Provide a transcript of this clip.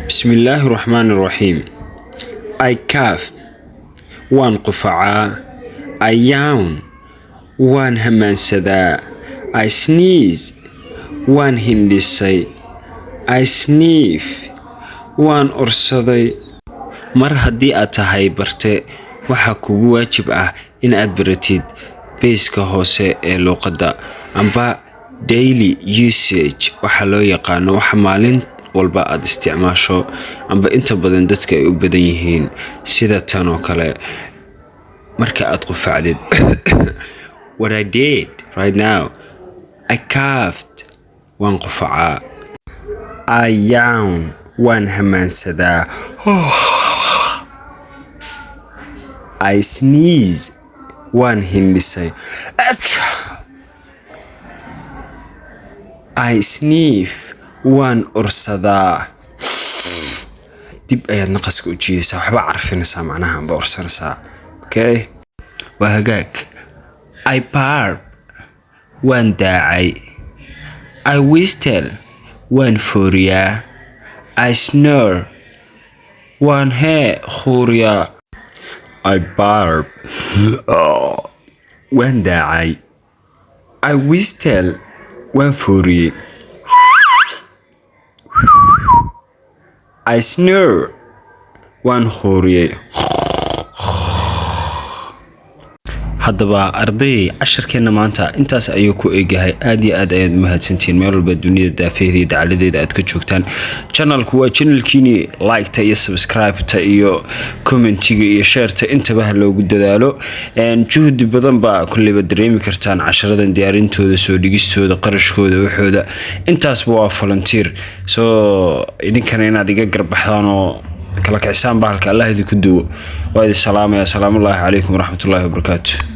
Bismillahir Rahmanir Rahim. I cough waan qufacaa. I yawn waan hamaansadaa. I sneeze waan hindhisay. I sniff waan ursaday. Mar haddii aad tahay barte waxa kugu waajib ah in aad baratid base-ka hoose ee luqadda amba daily usage waxa loo yaqaano waxa maalin walba aad isticmaasho amba inta badan dadka ay u badan yihiin sida tan oo kale marka aad qufacdid. What I did right now, I coughed waan qufacaa. I yawn waan hamaansadaa. I sneeze waan hindhisay. I sniff waan ursadaa. Dib ayaad naqaska u jiidaysaa waxba carfinaysaa macnaha amba ursanaysaa. Okay, waa hagaag. I burp waan daacay. I whistle waan fooriyaa. I snore waan khuuriyaa. I burp waan daacay. I whistle waan fooriyay. I snore waan khuuriyay. haddaba arday casharkeena maanta intaas ayuu ku eegahay. aad iyo aad ayaad mahadsantiin meel walba dunida daafeedeeda dacaladeeda aad ka joogtaan. channelku waa channelkiini like-ta iyo subscribe-ta iyo comment-iga iyo share-ta intaba ha loogu dadaalo. juhdi badan baa kulliba dareemi kartaan casharadan diyaarintooda soo dhigistooda qarashkooda waxooda intaasba waa volunteer. idinkana inaad iga garbaxdaan oo kala kicisaan bahalka Allah idinku duwo. waa idin salaamaya. Assalaamu alaykum warahmatullaahi wabarakaatuh.